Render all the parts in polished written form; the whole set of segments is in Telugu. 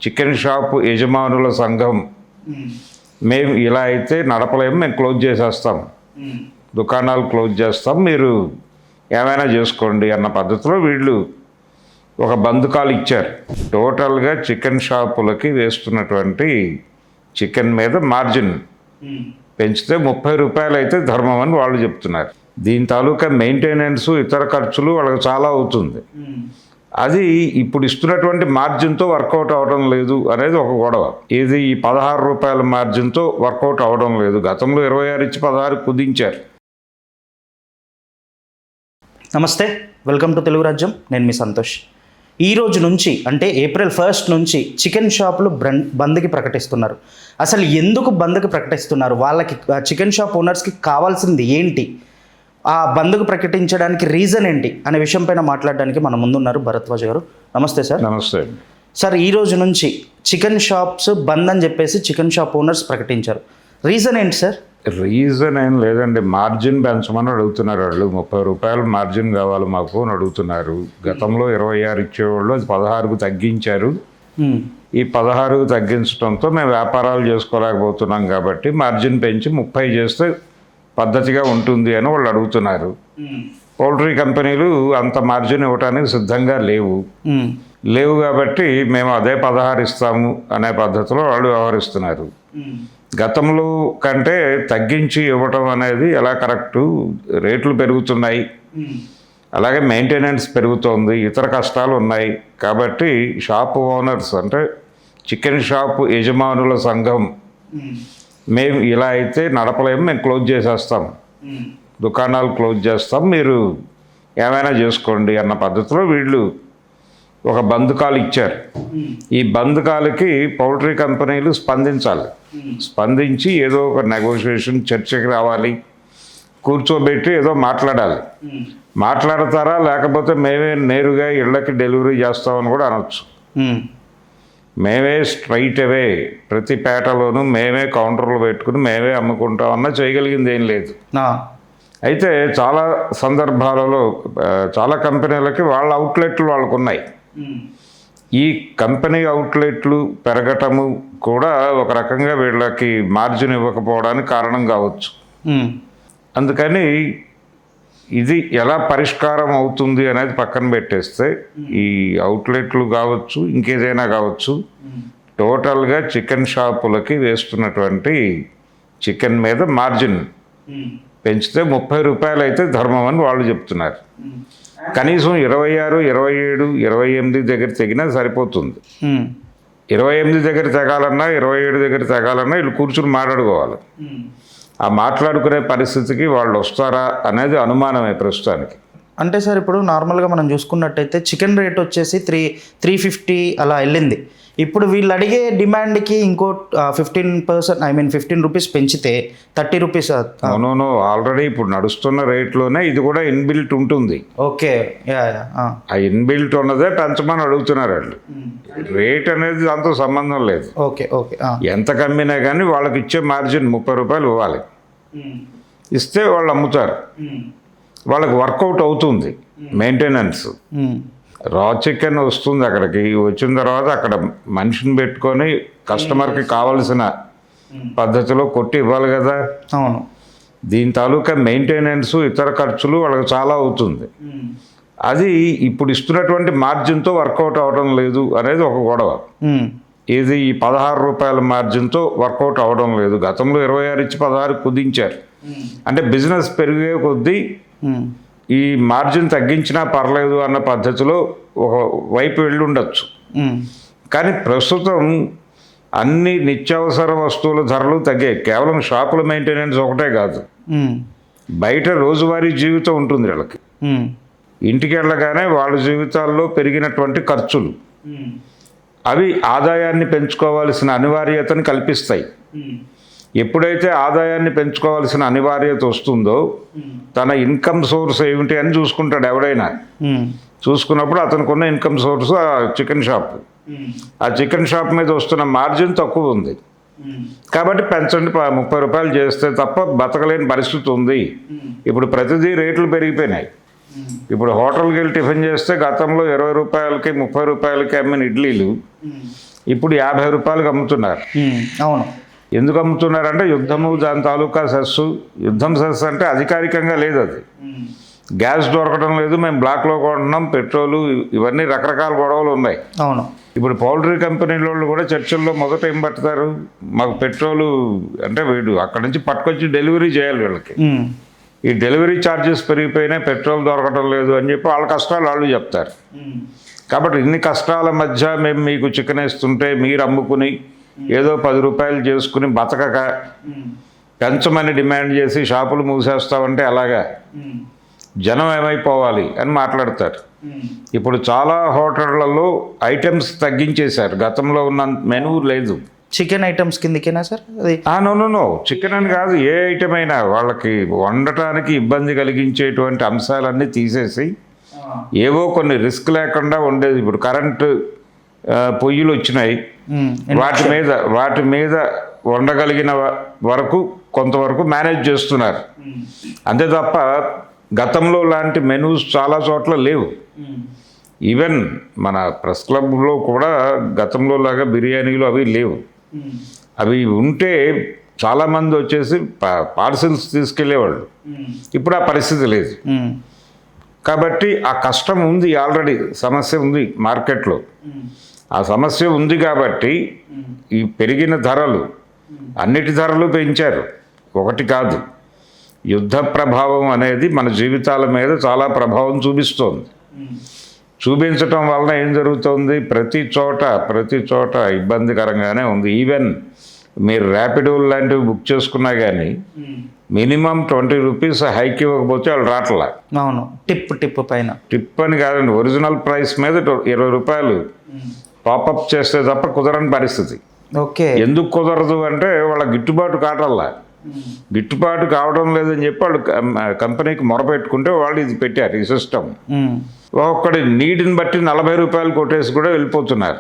చికెన్ షాప్ యజమానుల సంఘం మేము ఇలా అయితే నడపలేము, మేము క్లోజ్ చేసేస్తాం, దుకాణాలు క్లోజ్ చేస్తాం, మీరు ఏమైనా చేసుకోండి అన్న పద్ధతిలో వీళ్ళు ఒక బంధకాలు ఇచ్చారు. టోటల్గా చికెన్ షాపులకి వేస్తున్నటువంటి చికెన్ మీద మార్జిన్ పెంచితే 30 రూపాయలు అయితే ధర్మం అని వాళ్ళు చెప్తున్నారు. దీని తాలూకా మెయింటెనెన్స్ ఇతర ఖర్చులు వాళ్ళకి చాలా అవుతుంది. అది ఇప్పుడు ఇస్తున్నటువంటి మార్జిన్తో వర్కౌట్ అవ్వడం లేదు అనేది ఒక గొడవ. ఇది ఈ 16 రూపాయల మార్జిన్తో వర్కౌట్ అవ్వడం లేదు. గతంలో 26 ఇచ్చి 16 కుదించారు. నమస్తే, వెల్కమ్ టు తెలుగు రాజ్యం. నేను మీ సంతోష్. ఈ రోజు నుంచి అంటే April 1 నుంచి చికెన్ షాపులు బంద్కి ప్రకటిస్తున్నారు. అసలు ఎందుకు బంద్కి ప్రకటిస్తున్నారు? వాళ్ళకి చికెన్ షాప్ ఓనర్స్కి కావాల్సింది ఏంటి? ఆ బంద్కు ప్రకటించడానికి రీజన్ ఏంటి అనే విషయం పైన మాట్లాడడానికి మన ముందున్నారు భరద్వాజ్ గారు. నమస్తే సార్. నమస్తే సార్. ఈ రోజు నుంచి చికెన్ షాప్స్ బంద్ అని చెప్పేసి చికెన్ షాప్ ఓనర్స్ ప్రకటించారు. రీజన్ ఏంటి సార్? రీజన్ ఏం లేదండి, మార్జిన్ పెంచమని అడుగుతున్నారు వాళ్ళు. 30 రూపాయలు మార్జిన్ కావాలి మాకు అని అడుగుతున్నారు. గతంలో 26 ఇచ్చేవాళ్ళు, అది 16కు తగ్గించారు. ఈ 16కు తగ్గించడంతో మేము వ్యాపారాలు చేసుకోలేకపోతున్నాం కాబట్టి మార్జిన్ పెంచి 30 చేస్తే పద్ధతిగా ఉంటుంది అని వాళ్ళు అడుగుతున్నారు. పౌల్ట్రీ కంపెనీలు అంత మార్జిన్ ఇవ్వడానికి సిద్ధంగా లేవు కాబట్టి మేము అదే 16 ఇస్తాము అనే పద్ధతిలో వాళ్ళు వ్యవహరిస్తున్నారు. గతంలో కంటే తగ్గించి ఇవ్వటం అనేది ఎలా కరెక్టు? రేట్లు పెరుగుతున్నాయి, అలాగే మెయింటెనెన్స్ పెరుగుతోంది, ఇతర కష్టాలు ఉన్నాయి. కాబట్టి షాప్ ఓనర్స్ అంటే చికెన్ షాప్ యజమానుల సంఘం మేము ఇలా అయితే నడపలేము, మేము క్లోజ్ చేసేస్తాం, దుకాణాలు క్లోజ్ చేస్తాం, మీరు ఏమైనా చేసుకోండి అన్న పద్ధతిలో వీళ్ళు ఒక బంధకాలు ఇచ్చారు. ఈ బంధకాలకి పౌల్ట్రీ కంపెనీలు స్పందించి ఏదో ఒక నెగోషియేషన్ చర్చకి రావాలి, కూర్చోబెట్టి ఏదో మాట్లాడతారా, లేకపోతే మేమే నేరుగా ఇళ్ళకి డెలివరీ చేస్తామని కూడా అనొచ్చు. మేమే స్ట్రైట్ అవే ప్రతి పేటలోనూ మేమే కౌంటర్లు పెట్టుకుని మేమే అమ్ముకుంటామన్నా చేయగలిగింది ఏం లేదు. అయితే చాలా సందర్భాలలో చాలా కంపెనీలకి వాళ్ళ అవుట్లెట్లు వాళ్ళకు ఉన్నాయి. ఈ కంపెనీ అవుట్లెట్లు పెరగటము కూడా ఒక రకంగా వీళ్ళకి మార్జిన్ ఇవ్వకపోవడానికి కారణం కావచ్చు. అందుకని ఇది ఎలా పరిష్కారం అవుతుంది అనేది పక్కన పెట్టేస్తే ఈ అవుట్లెట్లు కావచ్చు, ఇంకేదైనా కావచ్చు, టోటల్గా చికెన్ షాపులకి వేస్తున్నటువంటి చికెన్ మీద మార్జిన్ పెంచితే 30 రూపాయలు అయితే ధర్మం అని వాళ్ళు చెప్తున్నారు. కనీసం 26, 27, 28 దగ్గర తెగినా సరిపోతుంది. 28 దగ్గర తెగాలన్నా 27 దగ్గర తెగాలన్నా వీళ్ళు కూర్చుని మాట్లాడుకోవాలి. ఆ మాట్లాడుకునే పరిస్థితికి వాళ్ళు వస్తారా అనేది అనుమానమే ప్రస్తుతానికి. అంటే సార్, ఇప్పుడు నార్మల్గా మనం చూసుకున్నట్టయితే చికెన్ రేట్ వచ్చేసి 350 అలా వెళ్ళింది. ఇప్పుడు వీళ్ళు అడిగే డిమాండ్కి ఇంకో 15 రూపీస్ పెంచితే 30 రూపీస్. అవును, ఆల్రెడీ ఇప్పుడు నడుస్తున్న రేట్లోనే ఇది కూడా ఇన్బిల్ట్ ఉంటుంది. ఓకే, ఆ ఇన్బిల్ట్ ఉన్నదే పెంచమని అడుగుతున్నారు వాళ్ళు. రేట్ అనేది దాంతో సంబంధం లేదు. ఓకే, ఎంత కమ్మినా కానీ వాళ్ళకి ఇచ్చే మార్జిన్ 30 రూపాయలు ఇవ్వాలి. ఇస్తే వాళ్ళు అమ్ముతారు, వాళ్ళకి వర్కౌట్ అవుతుంది. మెయింటెనెన్స్ రా చికెన్ వస్తుంది, అక్కడికి వచ్చిన తర్వాత అక్కడ మనిషిని పెట్టుకొని కస్టమర్కి కావలసిన పద్ధతిలో కొట్టి ఇవ్వాలి కదా. అవును. దీని తాలూకా మెయింటెనెన్స్ ఇతర ఖర్చులు వాళ్ళకి చాలా అవుతుంది. అది ఇప్పుడు ఇస్తున్నటువంటి మార్జిన్తో వర్కౌట్ అవ్వడం లేదు అనేది ఒక గొడవ. ఇది ఈ 16 రూపాయల మార్జిన్తో వర్కౌట్ అవ్వడం లేదు. గతంలో 26 ఇచ్చి 16 కుదించారు. అంటే బిజినెస్ పెరిగే కొద్దీ ఈ మార్జిన్ తగ్గించినా పర్లేదు అన్న పద్ధతిలో ఒక వైపు వెళ్ళి ఉండొచ్చు. కానీ ప్రస్తుతం అన్ని నిత్యావసర వస్తువుల ధరలు తగ్గాయి. కేవలం షాపుల మెయింటెనెన్స్ ఒకటే కాదు, బయట రోజువారీ జీవితం ఉంటుంది వీళ్ళకి. ఇంటికి వెళ్ళగానే వాళ్ళ జీవితాల్లో పెరిగినటువంటి ఖర్చులు అవి ఆదాయాన్ని పెంచుకోవాల్సిన అనివార్యతను కల్పిస్తాయి. ఎప్పుడైతే ఆదాయాన్ని పెంచుకోవాల్సిన అనివార్యత వస్తుందో తన ఇన్కమ్ సోర్స్ ఏమిటి అని చూసుకుంటాడు ఎవడైనా. చూసుకున్నప్పుడు అతనికి ఉన్న ఇన్కమ్ సోర్స్ ఆ చికెన్ షాప్. ఆ చికెన్ షాప్ మీద వస్తున్న మార్జిన్ తక్కువ ఉంది కాబట్టి పెంచండి, 30 రూపాయలు చేస్తే తప్ప బతకలేని పరిస్థితి ఉంది. ఇప్పుడు ప్రతిదీ రేట్లు పెరిగిపోయినాయి. ఇప్పుడు హోటల్కి వెళ్ళి టిఫిన్ చేస్తే గతంలో 20 రూపాయలకి 30 రూపాయలకి అమ్మిన ఇడ్లీలు ఇప్పుడు 50 రూపాయలకు అమ్ముతున్నారు. అవును. ఎందుకు అమ్ముతున్నారంటే యుద్ధము, దాని తాలూకా సెస్సు. యుద్ధం సెస్ అంటే అధికారికంగా లేదు, అది గ్యాస్ దొరకడం లేదు, మేము బ్లాక్లో కొంటున్నాం, పెట్రోలు, ఇవన్నీ రకరకాల గొడవలు ఉన్నాయి. అవును. ఇప్పుడు పౌల్ట్రీ కంపెనీల వాళ్ళు కూడా చర్చల్లో మొదట ఏం పడతారు, మాకు పెట్రోలు అంటే వీడు అక్కడి నుంచి పట్టుకొచ్చి డెలివరీ చేయాలి వీళ్ళకి, ఈ డెలివరీ ఛార్జెస్ పెరిగిపోయినాయి, పెట్రోల్ దొరకడం లేదు అని చెప్పి వాళ్ళ కష్టాలు వాళ్ళు చెప్తారు. కాబట్టి ఇన్ని కష్టాల మధ్య మేము మీకు చికెన్ ఇస్తుంటే మీరు అమ్ముకుని ఏదో 10 రూపాయలు చేసుకుని బతకక పెంచమని డిమాండ్ చేసి షాపులు మూసేస్తామంటే అలాగా జనం ఏమైపోవాలి అని మాట్లాడతారు. ఇప్పుడు చాలా హోటళ్లలో ఐటమ్స్ తగ్గించేశారు, గతంలో ఉన్న మెనూ లేదు. చికెన్ ఐటమ్స్ కిందకేనా సార్ అది? నో, చికెన్ అని కాదు, ఏ ఐటమ్ అయినా వాళ్ళకి వండటానికి ఇబ్బంది కలిగించేటువంటి అంశాలన్నీ తీసేసి ఏవో కొన్ని రిస్క్ లేకుండా ఉండేది. ఇప్పుడు కరెంటు పొయ్యిలు వచ్చినాయి, వాటి మీద వండగలిగిన వరకు కొంతవరకు మేనేజ్ చేస్తున్నారు. అంతే తప్ప గతంలో లాంటి మెనూస్ చాలా చోట్ల లేవు. ఈవెన్ మన ప్రెస్ క్లబ్లో కూడా గతంలో లాగా బిర్యానీలు అవి లేవు. అవి ఉంటే చాలామంది వచ్చేసి పార్సిల్స్ తీసుకెళ్ళేవాళ్ళు. ఇప్పుడు ఆ పరిస్థితి లేదు. కాబట్టి ఆ కష్టం ఉంది, ఆల్రెడీ సమస్య ఉంది మార్కెట్లో. ఆ సమస్య ఉంది కాబట్టి ఈ పెరిగిన ధరలు, అన్నిటి ధరలు పెంచారు, ఒకటి కాదు. యుద్ధ ప్రభావం అనేది మన జీవితాల మీద చాలా ప్రభావం చూపిస్తోంది. చూపించటం వలన ఏం జరుగుతుంది, ప్రతి చోట ఇబ్బందికరంగానే ఉంది. ఈవెన్ మీరు ర్యాపిడో లాంటివి బుక్ చేసుకున్నా కానీ మినిమం 20 రూపీస్ హైక్ ఇవ్వకపోతే వాళ్ళు రాట్లా. అవును, టిప్ పైన టిప్ అని కాదండి, ఒరిజినల్ ప్రైస్ మీద 20 రూపాయలు టాపప్ చేస్తే తప్ప కుదరని పరిస్థితి. ఓకే. ఎందుకు కుదరదు అంటే వాళ్ళ గిట్టుబాటు కావటంలా, గిట్టుబాటు కావడం లేదని చెప్పి వాళ్ళు కంపెనీకి మొరపెట్టుకుంటే వాళ్ళు ఇది పెట్టారు, ఈ సిస్టమ్. ఒక్కడి నీటిని బట్టి 40 రూపాయలు కొట్టేసి కూడా వెళ్ళిపోతున్నారు.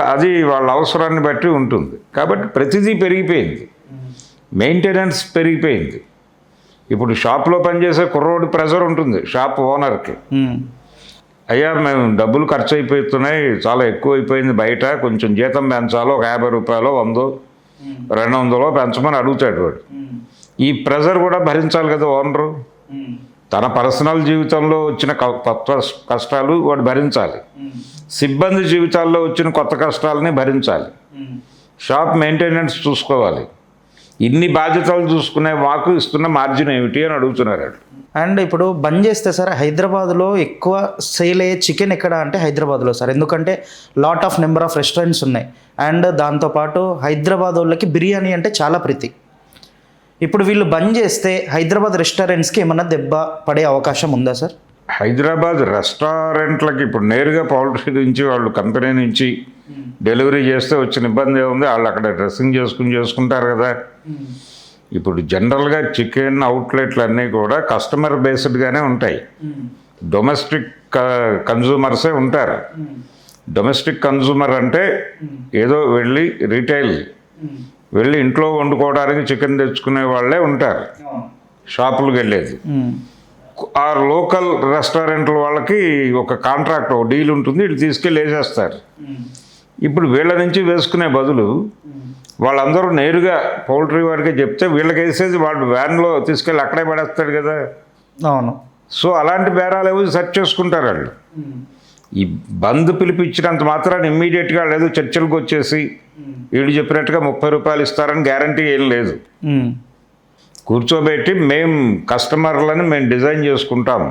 అది వాళ్ళ అవసరాన్ని బట్టి ఉంటుంది. కాబట్టి ప్రతిదీ పెరిగిపోయింది, మెయింటెనెన్స్ పెరిగిపోయింది. ఇప్పుడు షాప్లో పనిచేసే కుర్రోడి ప్రెజర్ ఉంటుంది షాప్ ఓనర్కి, అయ్యా మేము డబ్బులు ఖర్చు అయిపోతున్నాయి, చాలా ఎక్కువ అయిపోయింది బయట, కొంచెం జీతం పెంచాలో, ఒక 50 రూపాయలు 100 200 పెంచమని అడుగుతాడు వాడు. ఈ ప్రెజర్ కూడా భరించాలి కదా ఓనరు. తన పర్సనల్ జీవితంలో వచ్చిన కొత్త కష్టాలు వాడు భరించాలి, సిబ్బంది జీవితాల్లో వచ్చిన కొత్త కష్టాలని భరించాలి, షాప్ మెయింటెనెన్స్ చూసుకోవాలి. ఇన్ని బాధ్యతలు చూసుకునే మాకు ఇస్తున్న మార్జిన్ ఏమిటి అని అడుగుతున్నారు. అండ్ ఇప్పుడు బంద్ చేస్తే సార్, హైదరాబాద్లో ఎక్కువ సేల్ అయ్యే చికెన్ ఎక్కడ అంటే హైదరాబాద్లో సార్, ఎందుకంటే lot of number of restaurants ఉన్నాయి. అండ్ దాంతోపాటు హైదరాబాద్ వాళ్ళకి బిర్యానీ అంటే చాలా ప్రీతి. ఇప్పుడు వీళ్ళు బంద్ చేస్తే హైదరాబాద్ రెస్టారెంట్స్కి ఏమన్నా దెబ్బ పడే అవకాశం ఉందా సార్? హైదరాబాద్ రెస్టారెంట్లకి ఇప్పుడు నేరుగా పౌల్ట్రీ నుంచి వాళ్ళు కంపెనీ నుంచి డెలివరీ చేస్తే వచ్చిన ఇబ్బంది ఏముంది, వాళ్ళు అక్కడ డ్రెస్సింగ్ చేసుకుంటారు కదా. ఇప్పుడు జనరల్గా చికెన్ అవుట్లెట్లు అన్నీ కూడా కస్టమర్ బేస్డ్గానే ఉంటాయి, డొమెస్టిక్ కన్జ్యూమర్సే ఉంటారు. డొమెస్టిక్ కన్జ్యూమర్ అంటే ఏదో వెళ్ళి రీటైల్ వెళ్ళి ఇంట్లో వండుకోవడానికి చికెన్ తెచ్చుకునే వాళ్ళే ఉంటారు, షాపులకు వెళ్ళేది. ఆ లోకల్ రెస్టారెంట్ల వాళ్ళకి ఒక కాంట్రాక్ట్, ఒక డీల్ ఉంటుంది, వీళ్ళు తీసుకెళ్ళి వేసేస్తారు. ఇప్పుడు వీళ్ళ నుంచి వేసుకునే బదులు వాళ్ళందరూ నేరుగా పౌల్ట్రీ వాడికి చెప్తే వీళ్ళకి వేసేది వాడు వ్యాన్లో తీసుకెళ్ళి అక్కడే పడేస్తాడు కదా. అవును. సో అలాంటి బేరాలు ఏవో సెర్చ్ చేసుకుంటారు వాళ్ళు. ఈ బంద్ పిలిపించినంత మాత్రాన్ని ఇమ్మీడియట్గా లేదు చర్చలకు వచ్చేసి వీడు చెప్పినట్టుగా 30 రూపాయలు ఇస్తారని గ్యారంటీ ఏం లేదు. కూర్చోబెట్టి మేము కస్టమర్లను మేము డిజైన్ చేసుకుంటాం,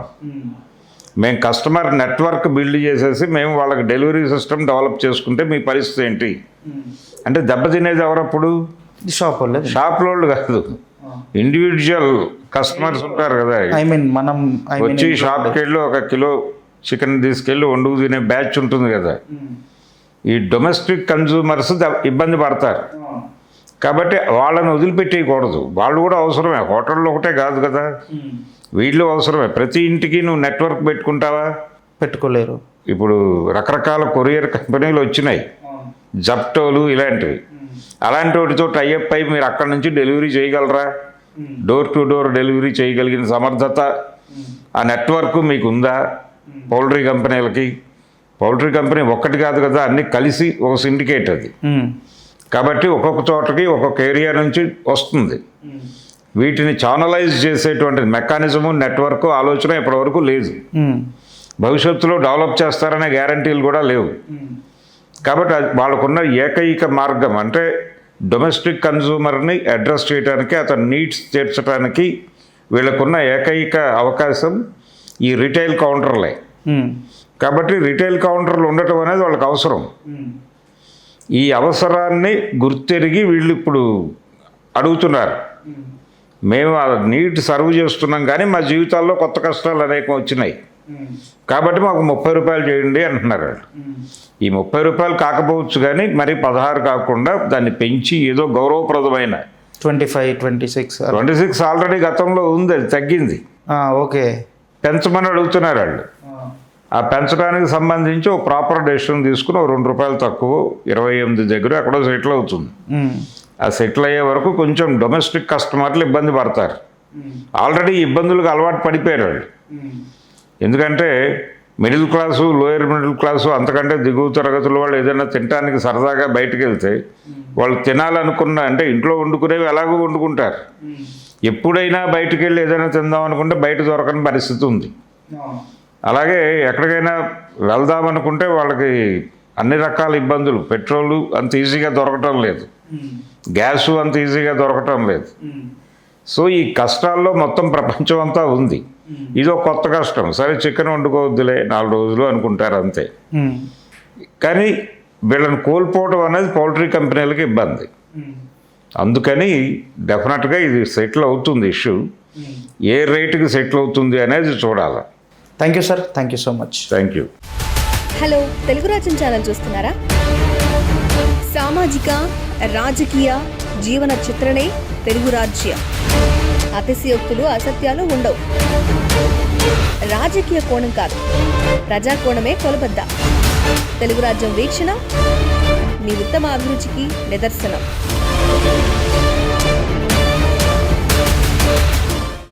మేము కస్టమర్ నెట్వర్క్ బిల్డ్ చేసేసి మేము వాళ్ళకి డెలివరీ సిస్టమ్ డెవలప్ చేసుకుంటే మీ పరిస్థితి ఏంటి అంటే దెబ్బతినేది ఎవరప్పుడు? షాప్లోళ్ళు కాదు, ఇండివిజువల్ కస్టమర్స్ ఉంటారు కదా. వచ్చి షాప్కి వెళ్ళి 1 కిలో చికెన్ తీసుకెళ్ళి వండుకు తినే బ్యాచ్ ఉంటుంది కదా. ఈ డొమెస్టిక్ కన్జ్యూమర్స్ ఇబ్బంది పడతారు. కాబట్టి వాళ్ళని వదిలిపెట్టేయకూడదు, వాళ్ళు కూడా అవసరమే. హోటల్లో ఒకటే కాదు కదా, వీళ్ళు అవసరమే. ప్రతి ఇంటికి నువ్వు నెట్వర్క్ పెట్టుకుంటావా? పెట్టుకోలేరు. ఇప్పుడు రకరకాల కొరియర్ కంపెనీలు వచ్చినాయి, జప్టోలు ఇలాంటివి. అలాంటి వాటితో టైఅప్ అయి మీరు అక్కడి నుంచి డెలివరీ చేయగలరా? డోర్ టు డోర్ డెలివరీ చేయగలిగిన సమర్థత, ఆ నెట్వర్క్ మీకు ఉందా? పౌల్ట్రీ కంపెనీలకి పౌల్ట్రీ కంపెనీ ఒక్కటి కాదు కదా, అన్నీ కలిసి ఒక సిండికేట్ అది. మ్మ్. కాబట్టి ఒక్కొక్క చోటకి ఒక్కొక్క ఏరియా నుంచి వస్తుంది. వీటిని ఛానలైజ్ చేసేటువంటి మెకానిజము, నెట్వర్క్, ఆలోచన ఇప్పటివరకు లేదు. మ్మ్. భవిష్యత్తులో డెవలప్ చేస్తారనే గ్యారంటీలు కూడా లేవు. కాబట్టి వాళ్ళకున్న ఏకైక మార్గం అంటే డొమెస్టిక్ కన్జ్యూమర్ని అడ్రస్ చేయడానికి, అతని నీడ్స్ తీర్చడానికి వీళ్ళకున్న ఏకైక అవకాశం ఈ రిటైల్ కౌంటర్లే. మ్మ్. కాబట్టి రిటైల్ కౌంటర్లు ఉండటం అనేది వాళ్ళకి అవసరం. ఈ అవసరాన్ని గుర్తెరిగి వీళ్ళు ఇప్పుడు అడుగుతున్నారు, మేము ఆ నీడ్ సర్వ్ చేస్తున్నాం కానీ మా జీవితాల్లో కొత్త కష్టాలు అనేకం వచ్చినాయి, కాబట్టి మాకు 30 రూపాయలు చేయండి అంటున్నారు వాళ్ళు. ఈ 30 రూపాయలు కాకపోవచ్చు కానీ మరి 16 కాకుండా దాన్ని పెంచి ఏదో గౌరవప్రదమైన 25, 26. 26 ఆల్రెడీ గతంలో ఉంది, అది తగ్గింది. ఓకే. పెంచమని అడుగుతున్నారు వాళ్ళు. ఆ పెంచడానికి సంబంధించి ఒక ప్రాపర్ డెసిషన్ తీసుకుని 2 రూపాయలు తక్కువ 28 దగ్గర ఎక్కడో సెటిల్ అవుతుంది. మ్మ్. ఆ సెటిల్ అయ్యే వరకు కొంచెం డొమెస్టిక్ కస్టమర్లు ఇబ్బంది పడతారు. ఆల్రెడీ ఇబ్బందులకు అలవాటు పడిపోయారు వాళ్ళు. ఎందుకంటే middle class, lower middle class, అంతకంటే దిగువ తరగతుల వాళ్ళు ఏదైనా తినడానికి సరదాగా బయటకు వెళ్తే వాళ్ళు తినాలనుకున్న అంటే ఇంట్లో వండుకునేవి ఎలాగో వండుకుంటారు. ఎప్పుడైనా బయటకు వెళ్ళి ఏదైనా తిందాం అనుకుంటే బయట దొరకని పరిస్థితి ఉంది. అలాగే ఎక్కడికైనా వెళ్దామనుకుంటే వాళ్ళకి అన్ని రకాల ఇబ్బందులు, పెట్రోలు అంత ఈజీగా దొరకటం లేదు, గ్యాసు అంత ఈజీగా దొరకటం లేదు. సో ఈ కష్టాల్లో మొత్తం ప్రపంచం అంతా ఉంది. ఇదో కొత్త కష్టం. సరే చికెన్ వండుకోవద్దులే 4 రోజులు అనుకుంటారు అంతే. మ్మ్. కానీ వీళ్ళని కోల్పోవడం అనేది పౌల్ట్రీ కంపెనీలకి ఇబ్బంది. అందుకని డెఫినెట్గా ఇది సెటిల్ అవుతుంది ఇష్యూ. ఏ రేటుకి సెటిల్ అవుతుంది అనేది చూడాలి. Thank you sir, thank you so much. Thank you. Hello, Telugu రాజ్యం ఛానల్ చూస్తున్నారా? సామాజిక, రాజకీయ, జీవన చిత్రణే తెలుగు రాజ్యం. అతిశయోక్తులు, అసత్యాలు ఉండవు. రాజకీయ కోణం కాదు, ప్రజా కోణమే కొలబద్ద. తెలుగు రాజ్యం వీక్షణ మీ ఉత్తమ అభిరుచికి నిదర్శనం.